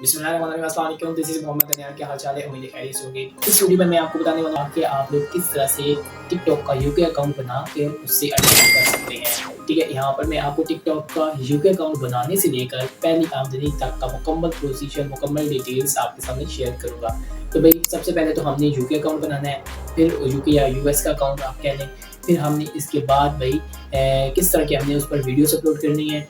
बिस्मिल्लाहिर्रहमानिर्रहीम, अस्सलाम वालेकुम। This is Mohammad Anyar. क्या हाल चाल है? उम्मीद है खैरियत से होंगे। इस वीडियो में मैं आपको बताने वाला हूँ कि आप लोग किस तरह से टिकटॉक का यूके अकाउंट बना के उससे अर्निंग कर सकते हैं। ठीक है, यहाँ पर मैं आपको टिकटॉक का यूके अकाउंट बनाने से लेकर पहली आमदनी तक का मुकम्मल प्रोसीजर, मुकम्मल डिटेल्स आपके सामने शेयर करूँगा। तो भाई सबसे पहले तो हमने यूके अकाउंट बनाना है, फिर यूके या यूएस का अकाउंट आप कह लें। फिर हमने इसके बाद भाई किस तरह की हमने उस पर वीडियोस अपलोड करनी है,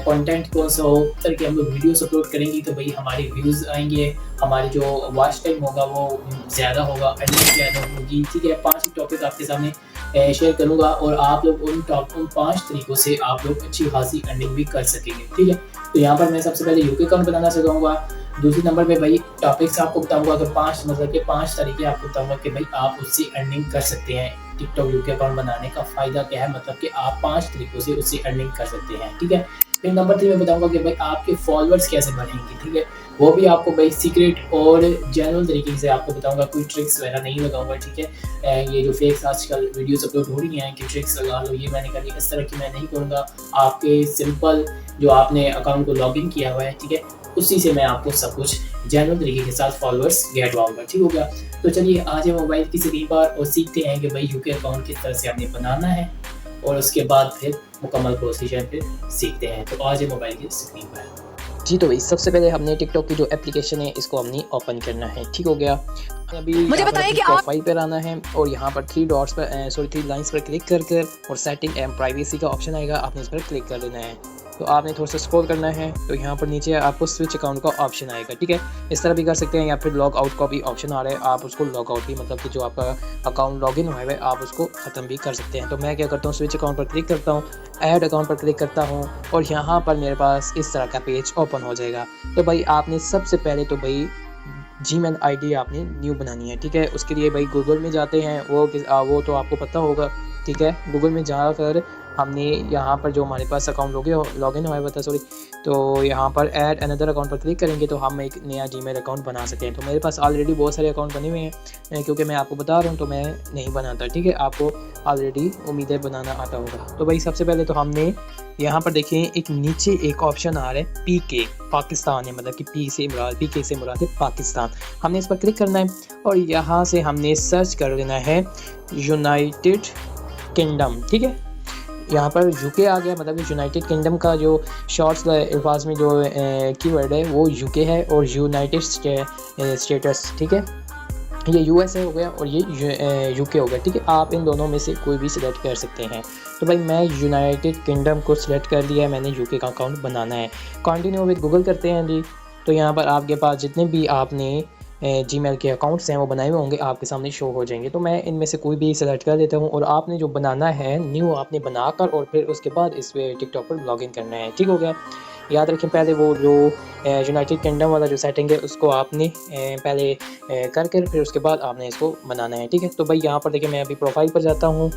कंटेंट कौन सा हो, तरह के हम लोग वीडियोस अपलोड करेंगे तो भाई हमारे व्यूज़ आएंगे, हमारी जो वॉच टाइम होगा वो ज़्यादा होगा, अर्निंग ज़्यादा होगी। ठीक है, 5 टॉपिक आपके सामने शेयर करूँगा और आप लोग उन 5 तरीक़ों से आप लोग अच्छी खासी अर्निंग भी कर सकेंगे। ठीक है, तो यहाँ पर मैं सबसे पहले यूके अकाउंट बनाना सिखाऊँगा। दूसरे नंबर पे भाई टॉपिक्स आपको बताऊँगा, तो 5 मतलब के 5 तरीके आपको बताऊँगा कि भाई आप उससे अर्निंग कर सकते हैं। टिकटॉक यूके अकाउंट बनाने का फ़ायदा क्या है, मतलब कि आप 5 तरीकों से उससे अर्निंग कर सकते हैं। ठीक है, फिर नंबर 3 मैं बताऊँगा कि भाई आपके फॉलोअर्स कैसे बढ़ेंगे। ठीक है, वो भी आपको भाई सीक्रेट और जेन्युइन तरीके से आपको बताऊँगा, कोई ट्रिक्स वगैरह नहीं लगाऊँगा। ठीक है, ये जो फेक्स आजकल वीडियोस अपलोड हो रही हैं कि ट्रिक्स लगा लो, ये मैंने करी, इस तरह की मैं नहीं करूँगा। आपके सिंपल जो आपने अकाउंट को लॉगिन किया हुआ है, ठीक है, उसी से मैं आपको सब कुछ जेन्युइन तरीके के साथ फॉलोअर्स गेटवाऊँगा। ठीक हो गया, तो चलिए आज हम मोबाइल की स्क्रीन पर और सीखते हैं कि भाई यूके अकाउंट किस तरह से आपने बनाना है और उसके बाद फिर मुकम्मल प्रोसीजर फिर सीखते हैं। तो आज मोबाइल की स्क्रीन पर जी, तो भाई सबसे पहले हमने टिकटॉक की जो एप्लीकेशन है इसको हमने ओपन करना है। ठीक हो गया, अभी मुझे बताइए कि प्रोफाइल पर आना है और यहाँ पर 3 लाइंस पर क्लिक कर और सेटिंग एंड प्राइवेसी का ऑप्शन आएगा, आपने इस पर क्लिक कर देना है। तो आपने थोड़ा सा स्क्रॉल करना है तो यहाँ पर नीचे आपको स्विच अकाउंट का ऑप्शन आएगा। ठीक है, इस तरह भी कर सकते हैं या फिर लॉग आउट का भी ऑप्शन आ रहा है, आप उसको लॉग आउट भी मतलब कि जो आपका अकाउंट लॉगिन हुआ है आप उसको ख़त्म भी कर सकते हैं। तो मैं क्या करता हूँ, स्विच अकाउंट पर क्लिक करता हूँ, ऐड अकाउंट पर क्लिक करता हूँ और यहाँ पर मेरे पास इस तरह का पेज ओपन हो जाएगा। तो भाई आपने सबसे पहले तो भाई जीमेल आईडी आपने न्यू बनानी है। ठीक है, उसके लिए भाई गूगल में जाते हैं, वो तो आपको पता होगा। ठीक है, गूगल में जाकर हमने यहाँ पर जो हमारे पास अकाउंट लॉगिन हुआ है सॉरी, तो यहाँ पर ऐड अनदर अकाउंट पर क्लिक करेंगे तो हम एक नया जीमेल अकाउंट बना सकते हैं। तो मेरे पास ऑलरेडी बहुत सारे अकाउंट बने हुए हैं, क्योंकि मैं आपको बता रहा हूँ तो मैं नहीं बनाता। ठीक है, आपको ऑलरेडी उम्मीद है बनाना आता होगा। तो भाई सबसे पहले तो हमने यहाँ पर देखिए एक नीचे एक ऑप्शन आ रहा है पीके, पाकिस्तान है, मतलब कि पीके से मुराद है पाकिस्तान। हमने इस पर क्लिक करना है और यहाँ से हमने सर्च कर देना है यूनाइटेड किंगडम। ठीक है, यहाँ पर यूके आ गया, मतलब यूनाइटेड किंगडम का जो शॉर्ट्स अल्फाज में जो कीवर्ड है वो यूके है और यूनाइटेड स्टेट्स। ठीक है, ये यूएसए हो गया और ये यूके हो गया। ठीक है, आप इन दोनों में से कोई भी सिलेक्ट कर सकते हैं। तो भाई मैं यूनाइटेड किंगडम को सिलेक्ट कर लिया है, मैंने यूके का अकाउंट बनाना है। कंटिन्यू विद गूगल करते हैं जी। तो यहाँ पर आपके पास जितने भी आपने जीमेल के अकाउंट्स हैं वो बनाए हुए होंगे, आपके सामने शो हो जाएंगे। तो मैं इनमें से कोई भी सिलेक्ट कर देता हूँ और आपने जो बनाना है न्यू आपने बनाकर और फिर उसके बाद इस पर टिकटॉक पर लॉगिन करना है। ठीक हो गया, याद रखें पहले वो जो यूनाइटेड किंगडम वाला जो सेटिंग है उसको आपने पहले करके फिर उसके बाद आपने इसको बनाना है। ठीक है, तो भाई यहाँ पर देखिए मैं अभी प्रोफाइल पर जाता हूँ,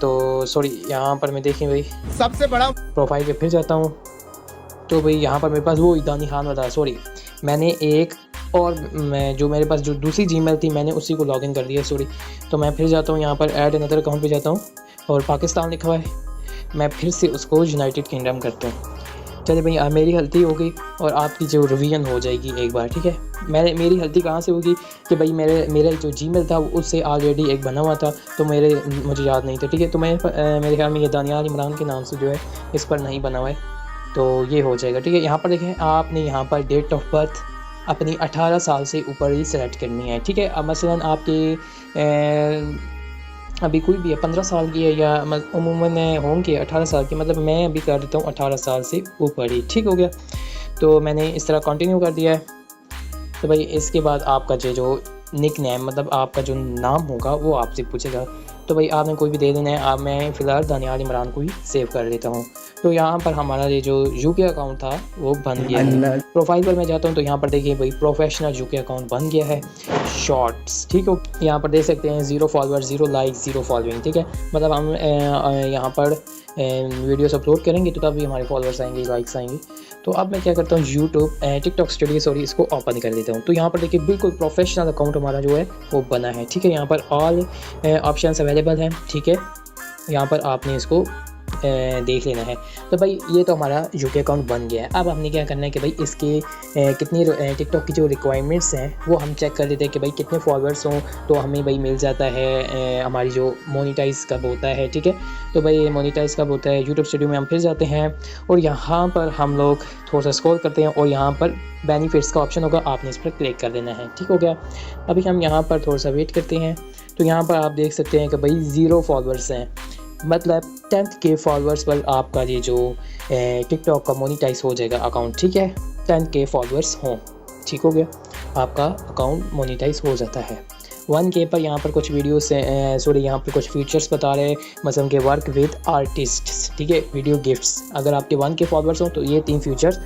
तो सॉरी यहाँ पर मैं देखें भाई सबसे बड़ा प्रोफाइल पे फिर जाता हूँ। तो भाई यहाँ पर मेरे पास वो दानी खान वाला सॉरी मैंने एक और मैं जो मेरे पास जो दूसरी जीमेल थी मैंने उसी को लॉगिन कर दिया सॉरी। तो मैं फिर जाता हूँ यहाँ पर ऐड अनदर अकाउंट पे जाता हूँ और पाकिस्तान लिखा हुआ है, मैं फिर से उसको यूनाइटेड किंगडम करता हूँ। चलिए भाई मेरी गलती होगी और आपकी जो रिवीजन हो जाएगी एक बार। ठीक है, मेरी गलती कहाँ से होगी कि भाई मेरा जो जीमेल था उससे ऑलरेडी एक बना हुआ था, तो मुझे याद नहीं था। ठीक है, तो मेरे ख्याल में ये दानियाल इमरान के नाम से जो है इस पर नहीं बना हुआ है, तो ये हो जाएगा। ठीक है, यहाँ पर देखें आपने यहाँ पर डेट ऑफ बर्थ अपनी 18 साल से ऊपर ही सेलेक्ट करनी है। ठीक है, अब मसलन आपके अभी कोई भी है 15 साल की है या उमूमन होंगे 18 साल की, मतलब मैं अभी कर देता हूँ 18 साल से ऊपर ही। ठीक हो गया, तो मैंने इस तरह कंटिन्यू कर दिया है। तो भाई इसके बाद आपका जो निक नेम मतलब आपका जो नाम होगा वो आपसे पूछेगा, तो भाई आपने कोई भी दे देना है। आप मैं फ़िलहाल दानियाल इमरान को ही सेव कर देता हूँ। तो यहाँ पर हमारा ये जो यूके अकाउंट था वो बन गया है। प्रोफाइल पर मैं जाता हूँ तो यहाँ पर देखिए भाई प्रोफेशनल यूके अकाउंट बन गया है। शॉर्ट्स ठीक हो, यहाँ पर देख सकते हैं 0 फॉलोअर 0 लाइक 0 फॉलोइंग। ठीक है, मतलब हम यहाँ पर वीडियोस अपलोड करेंगे तो तभी हमारे फॉलोअर्स आएंगे, लाइक्स आएंगे। तो अब मैं क्या करता हूँ यूट्यूब टिकटॉक स्टूडियो सॉरी इसको ओपन कर देता हूँ। तो यहाँ पर देखिए बिल्कुल प्रोफेशनल अकाउंट हमारा जो है वो बना है। ठीक है, यहाँ पर ऑल ऑप्शंस अवेलेबल हैं। ठीक है, यहाँ पर आपने इसको देख लेना है। तो भाई ये तो हमारा यूके अकाउंट बन गया है। अब हमने क्या करना है कि भाई इसके कितनी टिकटॉक की जो रिक्वायरमेंट्स हैं वो हम चेक कर लेते हैं कि भाई कितने फॉलोअर्स हों तो हमें भाई मिल जाता है हमारी जो मोनेटाइज कब होता है, ठीक है। तो भाई मोनेटाइज कब होता है, यूट्यूब स्टूडियो में हम फिर जाते हैं और यहाँ पर हम लोग थोड़ा सा स्क्रॉल करते हैं और यहाँ पर बेनिफिट्स का ऑप्शन होगा, आपने इस पर क्लिक कर देना है, ठीक हो गया। अभी हम यहाँ पर थोड़ा सा वेट करते हैं। तो यहाँ पर आप देख सकते हैं कि भाई 0 फॉलोअर्स हैं, मतलब 10K फॉलोअर्स पर आपका ये जो टिकटॉक का मोनेटाइज हो जाएगा अकाउंट, ठीक है। 10K फॉलोअर्स हों, ठीक हो गया, आपका अकाउंट मोनेटाइज हो जाता है। 1K पर यहाँ पर कुछ वीडियोस यहाँ पर कुछ फीचर्स बता रहे हैं, मतलब कि वर्क विद आर्टिस्ट्स, ठीक है, वीडियो गिफ्ट्स। अगर आपके 1K फॉलोअर्स हों तो ये 3 फीचर्स,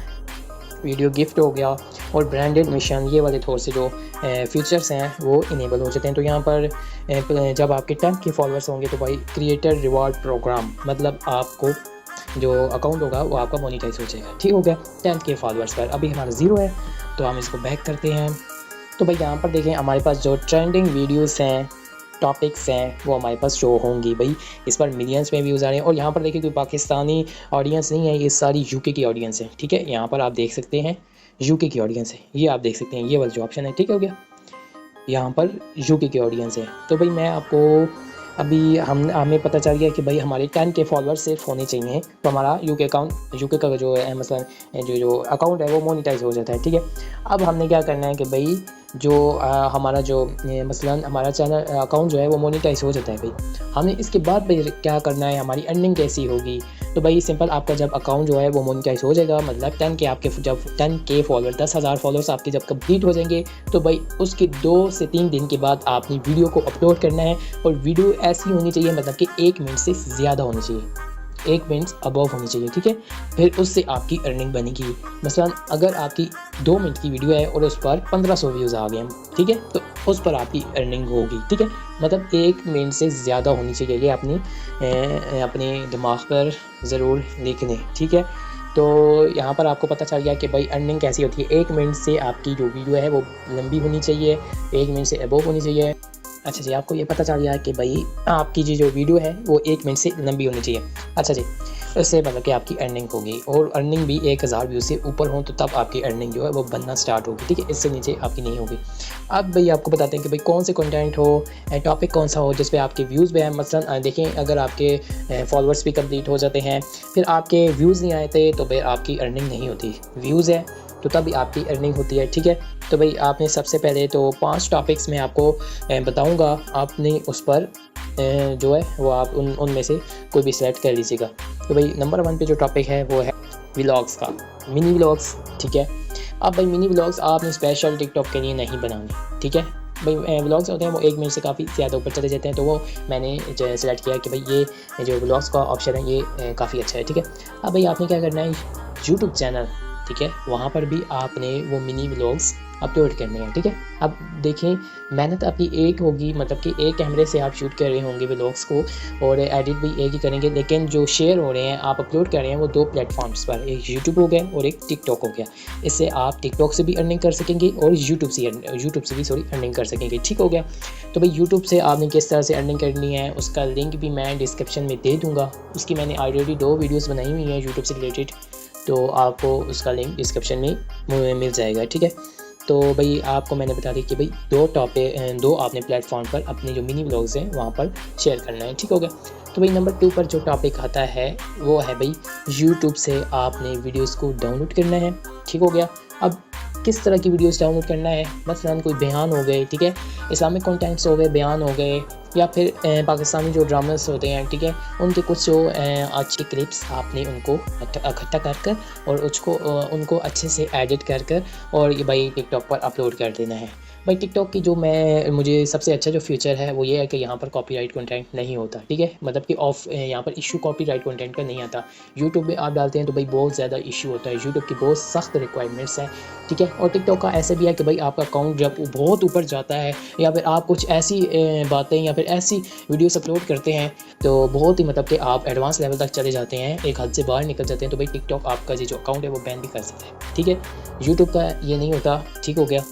वीडियो गिफ्ट हो गया और ब्रांडेड मिशन, ये वाले थोड़े से जो फीचर्स हैं वो इनेबल हो जाते हैं। तो यहाँ पर जब आपके 10K फॉलोअर्स होंगे तो भाई क्रिएटर रिवॉर्ड प्रोग्राम, मतलब आपको जो अकाउंट होगा वो आपका मोनेटाइज हो जाएगा, ठीक हो गया 10K फॉलोअर्स पर। अभी हमारा 0 है तो हम इसको बैक करते हैं। तो भाई यहाँ पर देखें हमारे पास जो ट्रेंडिंग वीडियोस हैं, टॉपिक्स हैं, वो हमारे पास शो होंगी। भाई इस पर मिलियंस में व्यूज़ आ रहे हैं और यहाँ पर देखिए कोई पाकिस्तानी ऑडियंस नहीं है, ये सारी यूके की ऑडियंस है, ठीक है। यहाँ पर आप देख सकते हैं यूके की ऑडियंस है, ये आप देख सकते हैं, ये वाला जो ऑप्शन है, ठीक हो गया, यहाँ पर यूके की ऑडियंस है। तो भाई मैं आपको अभी हमें पता चल गया कि भाई हमारे 10K फॉलोअर्स सिर्फ होने चाहिए तो हमारा यूके का जो है मतलब जो अकाउंट है वो मोनेटाइज हो जाता है, ठीक है। अब हमने क्या करना है कि भाई जो हमारा जो मसलन हमारा चैनल अकाउंट जो है वो मोनेटाइज हो जाता है, भाई हमने इसके बाद भाई क्या करना है, हमारी अर्निंग कैसी होगी। तो भाई सिंपल, आपका जब अकाउंट जो है वो मोनेटाइज हो जाएगा, मतलब 10K आपके जब 10K फॉलोअर 10,000 फॉलोअर्स आपके जब कंप्लीट हो जाएंगे तो भाई उसके 2 से 3 दिन के बाद आपने वीडियो को अपलोड करना है और वीडियो ऐसी होनी चाहिए मतलब कि 1 मिनट से ज़्यादा होनी चाहिए, 1 मिनट अबव होनी चाहिए, ठीक है। फिर उससे आपकी अर्निंग बनेगी। मसलन अगर आपकी 2 मिनट की वीडियो है और उस पर 1500 व्यूज़ आ गए, ठीक है, तो उस पर आपकी अर्निंग होगी, ठीक है। मतलब 1 मिनट से ज़्यादा होनी चाहिए, ये अपने दिमाग पर ज़रूर लिख लें, ठीक है। तो यहाँ पर आपको पता चल गया कि भाई अर्निंग कैसी होती है। 1 मिनट से आपकी जो वीडियो है वो लंबी होनी चाहिए, 1 मिनट से अबव होनी चाहिए। अच्छा जी, आपको ये पता चल गया कि भाई आपकी जो वीडियो है वो 1 मिनट से लंबी होनी चाहिए। अच्छा जी, इससे मतलब कि आपकी अर्निंग होगी और अर्निंग भी 1000 व्यूज़ से ऊपर हो तो तब आपकी अर्निंग जो है वो बनना स्टार्ट होगी, ठीक है। इससे नीचे आपकी नहीं होगी। अब भाई आपको बताते हैं कि भाई कौन से कंटेंट हो, टॉपिक कौन सा हो जिस पे आपके व्यूज़ भी हैं। मसलन देखें, अगर आपके फॉलोअर्स भी कंप्लीट हो जाते हैं फिर आपके व्यूज़ नहीं आए थे तो भाई आपकी अर्निंग नहीं होती। व्यूज़ है तो तभी आपकी अर्निंग होती है, ठीक है। तो भाई आपने सबसे पहले तो 5 टॉपिक्स में आपको बताऊंगा, आपने उस पर जो है वो आप उनमें से कोई भी सेलेक्ट कर लीजिएगा। तो भाई नंबर 1 पे जो टॉपिक है वो है व्लॉग्स का, मिनी व्लॉग्स, ठीक है। अब भाई मिनी व्लॉग्स आपने स्पेशल टिकटॉक के लिए नहीं बनाने, ठीक है। भाई व्लॉग्स होते हैं वो 1 मिनट से काफ़ी ज़्यादा ऊपर चले जाते हैं, तो वो मैंने जो सेलेक्ट किया कि भाई ये जो व्लॉग्स का ऑप्शन है ये काफ़ी अच्छा है, ठीक है। अब भाई आपने क्या करना है, यूट्यूब चैनल, ठीक है, वहाँ पर भी आपने वो मिनी व्लॉग्स अपलोड करने हैं, ठीक है। अब देखें, मेहनत आपकी एक होगी, मतलब कि एक कैमरे से आप शूट कर रहे होंगे व्लॉग्स को और एडिट भी एक ही करेंगे, लेकिन जो शेयर हो रहे हैं, आप अपलोड कर रहे हैं वो 2 प्लेटफॉर्म्स पर, एक यूट्यूब हो गया और एक टिकटॉक हो गया। इससे आप टिकटॉक से भी अर्निंग कर सकेंगे और यूट्यूब से भी अर्निंग कर सकेंगे, ठीक हो गया। तो भाई यूट्यूब से आपने किस तरह से अर्निंग करनी है उसका लिंक भी मैं डिस्क्रिप्शन में दे दूँगा। उसकी मैंने ऑलरेडी 2 वीडियोज़ बनाई हुई हैं यूट्यूब से रिलेटेड, तो आपको उसका लिंक डिस्क्रिप्शन में मिल जाएगा, ठीक है। तो भाई आपको मैंने बता दी कि भाई 2 आपने प्लेटफॉर्म पर अपने जो मिनी व्लॉग्स हैं वहाँ पर शेयर करना है, ठीक हो गया। तो भाई नंबर 2 पर जो टॉपिक आता है वो है भाई यूट्यूब से आपने वीडियोस को डाउनलोड करना है, ठीक हो गया। अब किस तरह की वीडियोस डाउनलोड करना है, मसलन कोई बयान हो गए, ठीक है, इस्लामिक कंटेंट्स हो गए, बयान हो गए, या फिर पाकिस्तानी जो ड्रामास होते हैं, ठीक है, उनके कुछ जो आज के क्लिप्स आपने उनको इकट्ठा कर और उनको अच्छे से एडिट कर और ये भाई टिकटॉक पर अपलोड कर देना है। भाई टिकटॉक की मुझे सबसे अच्छा जो फीचर है वो ये है कि यहाँ पर कॉपीराइट कंटेंट नहीं होता, ठीक है, मतलब कि यहाँ पर इशू कॉपीराइट कंटेंट का नहीं आता। यूट्यूब में आप डालते हैं तो भाई बहुत ज़्यादा इशू होता है, यूट्यूब की बहुत सख्त रिक्वायरमेंट्स हैं, ठीक है। और टिकटॉक का ऐसे भी है कि भाई आपका अकाउंट जब बहुत ऊपर जाता है या फिर आप कुछ ऐसी बातें या फिर ऐसी वीडियोस अपलोड करते हैं तो बहुत ही मतलब कि आप एडवांस लेवल तक चले जाते हैं, एक हद से बाहर निकल जाते हैं, तो भाई टिकटॉक आपका जो अकाउंट है वो बैन भी कर सकता है, ठीक है। यूट्यूब का ये नहीं होता, ठीक हो गया।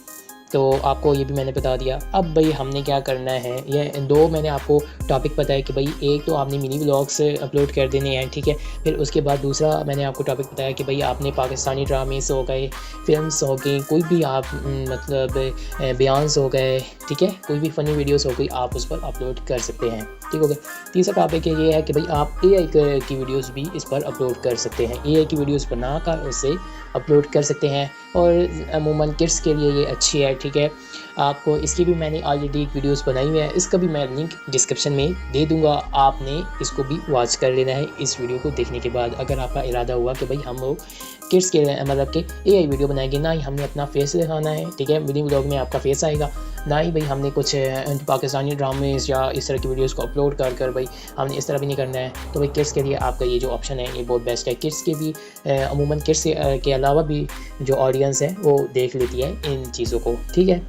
तो आपको ये भी मैंने बता दिया। अब भाई हमने क्या करना है, ये दो मैंने आपको टॉपिक बताया कि भाई एक तो आपने मिनी व्लॉग्स अपलोड कर देने हैं, ठीक है। फिर उसके बाद दूसरा मैंने आपको टॉपिक बताया कि भाई आपने पाकिस्तानी ड्रामेस हो गए, फिल्म्स हो गई, कोई भी आप मतलब बयान्स हो गए, ठीक है, कोई भी फ़नी वीडियोस हो गई, आप उस पर अपलोड कर सकते हैं, ठीक हो गया। तीसरा टॉपिक ये है कि भाई आप AI की वीडियोस भी इस पर अपलोड कर सकते हैं, AI की वीडियोस बनाकर उसे अपलोड कर सकते हैं। और अमूमन किड्स के लिए ये अच्छी है, ठीक है। आपको इसकी भी मैंने ऑलरेडी एक वीडियोस बनाई हुई है, इसका भी मैं लिंक डिस्क्रिप्शन में दे दूंगा, आपने इसको भी वॉच कर लेना है इस वीडियो को देखने के बाद। अगर आपका इरादा हुआ कि भाई हम लोग किड्स के मतलब के AI वीडियो बनाएंगे, ना ही हमने अपना फेस दिखाना है, ठीक है, मिनी व्लॉग में आपका फेस आएगा, ना ही भाई हमने कुछ पाकिस्तानी ड्रामेस या इस तरह की वीडियोस को अपलोड कर भाई हमने इस तरह भी नहीं करना है। तो भाई किड्स के लिए आपका ये जो ऑप्शन है ये बहुत बेस्ट है। किड्स के भी अमूमन किड्स के अलावा भी जो ऑडियंस है वो देख लेती है इन चीज़ों को, ठीक है।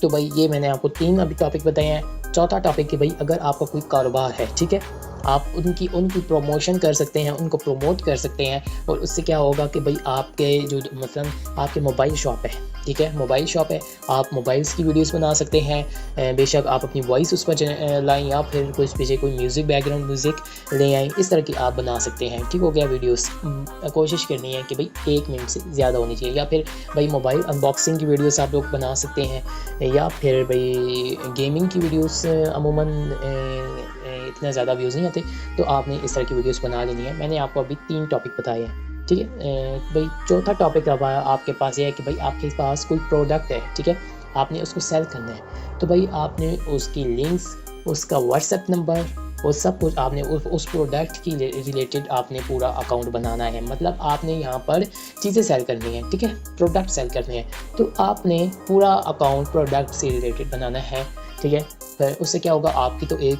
तो भाई ये मैंने आपको 3 अभी टॉपिक बताए हैं। चौथा टॉपिक कि भाई अगर आपका कोई कारोबार है, ठीक है, आप उनकी प्रमोशन कर सकते हैं, उनको प्रमोट कर सकते हैं। और उससे क्या होगा कि भाई आपके जो मतलब आपके मोबाइल शॉप है, ठीक है, मोबाइल शॉप है, आप मोबाइल्स की वीडियोस बना सकते हैं। बेशक आप अपनी वॉइस उस पर लाएँ या फिर कोई पीछे कोई म्यूज़िक, बैकग्राउंड म्यूज़िक ले आएँ, इस तरह की आप बना सकते हैं, ठीक हो गया। वीडियोस कोशिश करनी है कि भाई 1 मिनट से ज़्यादा होनी चाहिए। या फिर भाई मोबाइल अनबॉक्सिंग की वीडियोस आप लोग बना सकते हैं, या फिर भाई गेमिंग की वीडियोस अमूमन इतना ज़्यादा व्यूज़ नहीं आते, तो आपने इस तरह की वीडियोस बना लेनी है। मैंने आपको अभी 3 टॉपिक बताए हैं, ठीक है। भाई चौथा टॉपिक अब आपके पास ये है कि भाई आपके पास कोई प्रोडक्ट है, ठीक है, आपने उसको सेल करना है। तो भाई आपने उसकी लिंक्स, उसका व्हाट्सएप नंबर और सब कुछ आपने उस प्रोडक्ट की रिलेटेड आपने पूरा अकाउंट बनाना है। मतलब आपने यहाँ पर चीज़ें सेल करनी है, ठीक है, प्रोडक्ट सेल करने हैं, तो आपने पूरा अकाउंट प्रोडक्ट से रिलेटेड बनाना है, ठीक है। फिर उससे क्या होगा, आपकी तो एक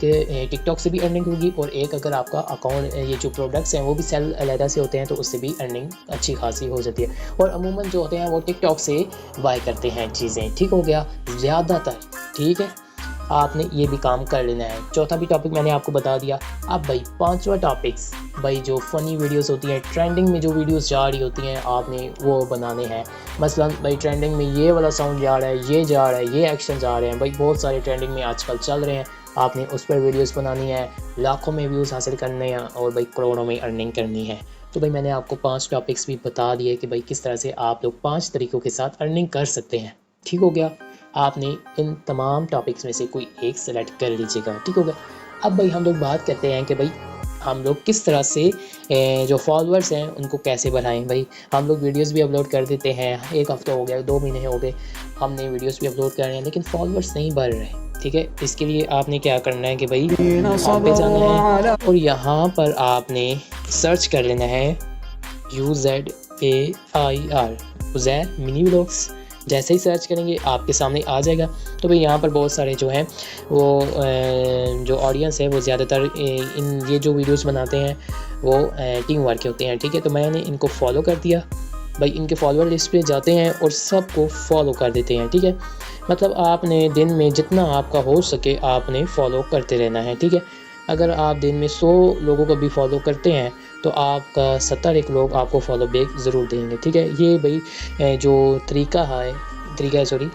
टिकटॉक से भी अर्निंग होगी, और एक अगर आपका अकाउंट ये जो प्रोडक्ट्स हैं वो भी सेल अलहदा से होते हैं, तो उससे भी अर्निंग अच्छी खासी हो जाती है। और अमूमन जो होते हैं वो टिकटॉक से बाय करते हैं चीज़ें, ठीक हो गया, ज़्यादातर, ठीक है। आपने ये भी काम कर लेना है। चौथा भी टॉपिक मैंने आपको बता दिया। अब भाई 5वां टॉपिक्स, भाई जो फ़नी वीडियोस होती हैं, ट्रेंडिंग में जो वीडियोस जा रही होती हैं, आपने वो बनाने हैं। मसलन भाई ट्रेंडिंग में ये वाला साउंड जा रहा है, ये जा रहा है, ये एक्शन जा रहे हैं, भाई बहुत सारे ट्रेंडिंग में आजकल चल रहे हैं, आपने उस पर वीडियोस बनानी है, लाखों में व्यूज़ हासिल करने हैं और भाई करोड़ों में अर्निंग करनी है। तो भाई मैंने आपको 5 टॉपिक्स भी बता दिए कि भाई किस तरह से आप लोग 5 तरीक़ों के साथ अर्निंग कर सकते हैं, ठीक हो गया। आपने इन तमाम टॉपिक्स में से कोई एक सेलेक्ट कर लीजिएगा, ठीक हो गया। अब भाई हम लोग बात करते हैं कि भाई हम लोग किस तरह से जो फॉलोअर्स हैं उनको कैसे बढ़ाएं। भाई हम लोग वीडियोस भी अपलोड कर देते हैं, 1 हफ्ता हो गया, 2 महीने हो गए, हमने वीडियोस भी अपलोड कर रहे हैं, लेकिन फॉलोअर्स नहीं बढ़ रहे, ठीक है। इसके लिए आपने क्या करना है कि भाई यहाँ पे जाना है और यहाँ पर आपने सर्च कर लेना है UZAIR, उज़ैर मिनी व्लॉग्स। जैसे ही सर्च करेंगे आपके सामने आ जाएगा। तो भाई यहाँ पर बहुत सारे जो हैं वो जो ऑडियंस है वो ज़्यादातर इन ये जो वीडियोस बनाते हैं वो टीम वर्क के होते हैं, ठीक है। तो मैंने इनको फॉलो कर दिया, भाई इनके फॉलोअर लिस्ट पे जाते हैं और सबको फॉलो कर देते हैं, ठीक है। मतलब आपने दिन में जितना आपका हो सके आपने फॉलो करते रहना है, ठीक है। अगर आप दिन में 100 लोगों को भी फॉलो करते हैं तो आपका 70 लोग आपको फॉलो बैक ज़रूर देंगे, ठीक है। ये भाई जो तरीका है सॉरी,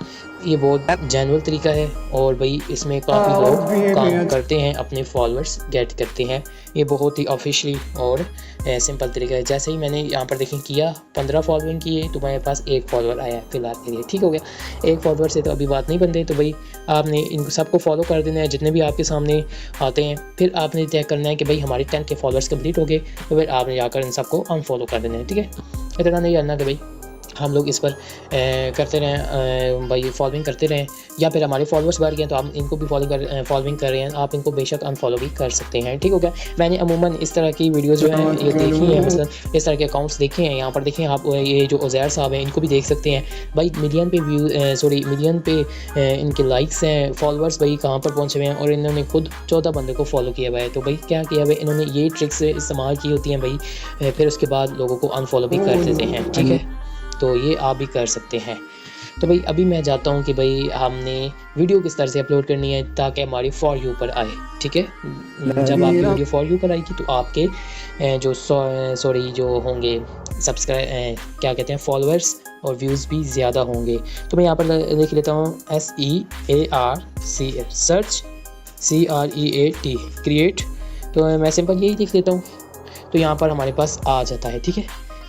ये बहुत जेन्युइन तरीका है और भाई इसमें काफ़ी लोग काम करते हैं, अपने फॉलोअर्स गेट करते हैं। ये बहुत ही ऑफिशियली और सिंपल तरीका है। जैसे ही मैंने यहाँ पर देखें किया 15 फॉलोइंग किए तो मेरे पास 1 फॉलोअर आया फिलहाल के लिए, ठीक हो गया। 1 फॉलोअर से तो अभी बात नहीं बनती, तो भाई आपने इनको सबको फॉलो कर देना है जितने भी आपके सामने आते हैं। फिर आपने तय करना है कि भाई हमारे 10 के फॉलोअर्स कंप्लीट हो गए, तो फिर आपने जाकर इन सबको अनफॉलो कर देना है, ठीक है। इतना नहीं करना कि भाई हम लोग इस पर करते रहें, भाई फॉलोइंग करते रहें, या फिर हमारे फॉलोअर्स बढ़ गए तो हम इनको भी फॉलोइंग कर रहे हैं, आप इनको बेशक अनफॉलो भी कर सकते हैं, ठीक हो गया। मैंने अमूमन इस तरह की वीडियोस जो हैं ये देखी हैं, मतलब इस तरह के अकाउंट्स देखे हैं। यहाँ पर देखें आप, ये जो उज़ैर साहब हैं इनको भी देख सकते हैं भाई, मिलियन पे इनके लाइक्स हैं, फॉलोअर्स भाई कहाँ पर पहुँचे हुए हैं, और इन्होंने खुद 14 बंदे को फॉलो किया हुआ है। तो भाई क्या किया हुआ है इन्होंने, ये ट्रिक्स इस्तेमाल की होती हैं भाई, फिर उसके बाद लोगों को अनफॉलो भी कर देते हैं, ठीक है। तो ये आप भी कर सकते हैं। तो भाई अभी मैं जाता हूँ कि भाई हमने वीडियो किस तरह से अपलोड करनी है ताकि हमारी फॉर यू पर आए, ठीक है। जब आपकी वीडियो फॉर यू पर आएगी तो आपके जो होंगे सब्सक्राइब क्या कहते हैं फॉलोअर्स, और व्यूज़ भी ज़्यादा होंगे। तो मैं यहाँ पर लिख लेता हूँ SEARC सर्च, CREAT क्रिएट। तो मैं सिंपल यही लिख लेता हूँ, तो यहाँ पर हमारे पास आ जाता है। ठीक है,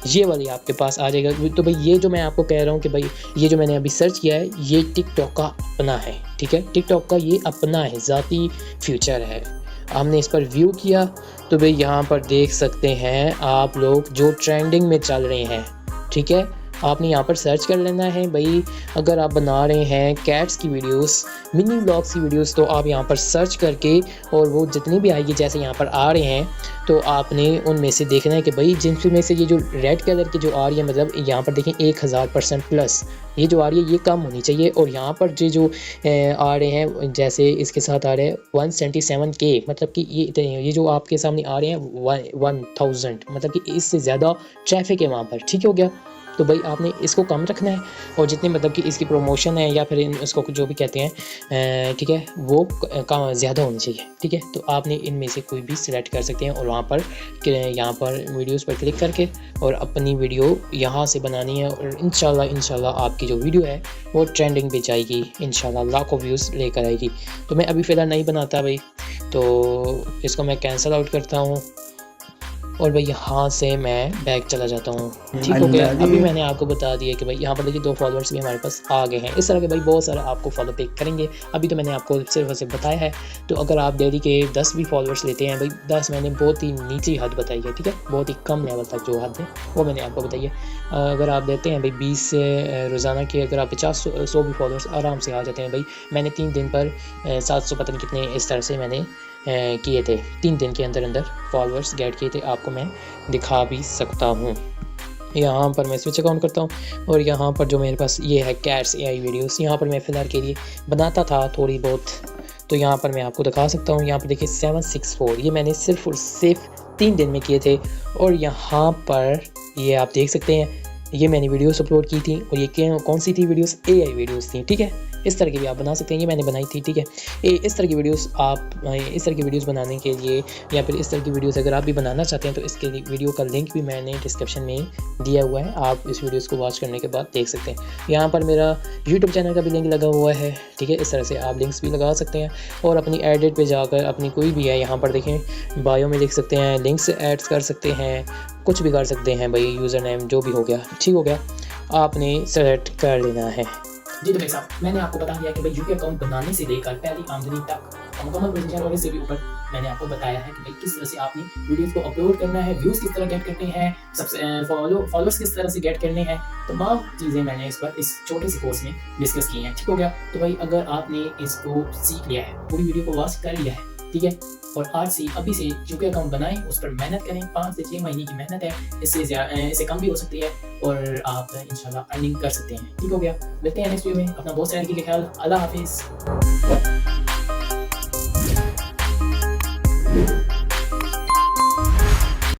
ये वाली आपके पास आ जाएगा। तो भाई ये जो मैं आपको कह रहा हूँ कि भाई ये जो मैंने अभी सर्च किया है ये टिकटॉक का अपना है। ठीक है, टिकटॉक का ये अपना है, ज़ाती फीचर है। हमने इस पर व्यू किया तो भाई यहाँ पर देख सकते हैं आप लोग जो ट्रेंडिंग में चल रहे हैं। ठीक है, आपने यहाँ पर सर्च कर लेना है भाई, अगर आप बना रहे हैं कैट्स की वीडियोस, मिनी व्लॉग्स की वीडियोस, तो आप यहाँ पर सर्च करके और वो जितनी भी आएगी जैसे यहाँ पर आ रहे हैं तो आपने उनमें से देखना है कि भाई जिनमें से ये जो रेड कलर की जो आ रही है, मतलब यहाँ पर देखें 1000% प्लस ये जो आ रही है ये कम होनी चाहिए। और यहाँ पर जो आ रहे हैं जैसे इसके साथ आ रहे हैं 177K, मतलब कि ये जो आपके सामने आ रहे हैं 1000, मतलब कि इससे ज़्यादा ट्रैफिक है वहाँ पर। ठीक हो गया, तो भाई आपने इसको कम रखना है और जितने मतलब कि इसकी प्रमोशन है या फिर इसको जो भी कहते हैं, ठीक है, वो कम ज़्यादा होनी चाहिए। ठीक है, तो आपने इनमें से कोई भी सिलेक्ट कर सकते हैं और वहाँ पर वीडियोस पर क्लिक करके और अपनी वीडियो यहाँ से बनानी है और इंशाल्लाह आपकी जो वीडियो है वो ट्रेंडिंग पे जाएगी, इंशाल्लाह लाखों व्यूज़ लेकर आएगी। तो मैं अभी फ़िलहाल नहीं बनाता भाई, तो इसको मैं कैंसिल आउट करता हूँ और भाई यहाँ से मैं बैक चला जाता हूँ। ठीक हो गया, अभी मैंने आपको बता दिया कि भाई यहाँ पर देखिए 2 फॉलोअर्स भी हमारे पास आ गए हैं। इस तरह के भाई बहुत सारे आपको फॉलो बैक करेंगे। अभी तो मैंने आपको सिर्फ बताया है, तो अगर आप डेली के 10 भी फॉलोअर्स लेते हैं भाई, 10 मैंने बहुत ही नीची हद बताई है। ठीक है, बहुत ही कम लेवल तक जो हद है वो मैंने आपको बताई है। अगर आप देते हैं भाई 20 से रोज़ाना के अगर आप 50-100 भी फॉलोअर्स आराम से आ जाते हैं भाई। मैंने 3 दिन पर 700 पता नहीं कितने इस तरह से मैंने किए थे, 3 दिन के अंदर फॉलोअर्स गेट किए थे। आपको मैं दिखा भी सकता हूँ। यहाँ पर मैं स्विच अकाउंट करता हूँ और यहाँ पर जो मेरे पास ये है कैट्स AI वीडियोस, यहाँ पर मैं फ़िलहाल के लिए बनाता था थोड़ी बहुत, तो यहाँ पर मैं आपको दिखा सकता हूँ। यहाँ पर देखिए 764 ये मैंने सिर्फ और सिर्फ 3 दिन में किए थे। और यहाँ पर ये आप देख सकते हैं ये मैंने वीडियोस अपलोड की थी और ये कौन सी थी वीडियोस, AI वीडियोस थी। ठीक है, इस तरह की भी आप बना सकते हैं, ये मैंने बनाई थी। ठीक है, इस तरह की वीडियोस आप इस तरह की वीडियोस बनाने के लिए या फिर इस तरह की वीडियोस अगर आप भी बनाना चाहते हैं तो इसके वीडियो का लिंक भी मैंने डिस्क्रिप्शन में दिया हुआ है, आप इस वीडियोस को वॉच करने के बाद देख सकते हैं। यहाँ पर मेरा यूट्यूब चैनल का भी लिंक लगा हुआ है। ठीक है, इस तरह से आप लिंक्स भी लगा सकते हैं और अपनी एडिट पे जाकर अपनी कोई भी है यहाँ पर देखें बायो में लिख सकते हैं, लिंक्स ऐड कर सकते हैं, कुछ भी कर सकते हैं भाई, यूज़र नेम जो भी हो गया। ठीक हो गया, आपने सेलेक्ट कर लेना है। जी तो भाई साहब, मैंने आपको बता दिया कि भाई यूके अकाउंट बनाने से लेकर पहली आमदनी तक मुकम्मल प्रोसीजर और इससे भी ऊपर मैंने आपको बताया है कि भाई किस तरह से आपने वीडियोस को अपलोड करना है, व्यूज़ किस तरह गेट करने हैं, सबसे फॉलोअर्स किस तरह से गेट करने हैं, तमाम चीज़ें मैंने इस छोटे से कोर्स में डिस्कस की हैं। ठीक हो गया, तो भाई अगर आपने इसको सीख लिया है, पूरी वीडियो को वॉच कर लिया है, ठीक है, और आज से अभी से यूके अकाउंट बनाएं, उस पर मेहनत करें, 5 से 6 महीने की मेहनत है, इससे कम भी हो सकती है और आप इंशाल्लाह अर्निंग कर सकते हैं। ठीक हो गया, मिलते हैं नेक्स्ट वीडियो में। अपना बहुत सारा रखिए ख्याल, अल्लाह हाफिज़।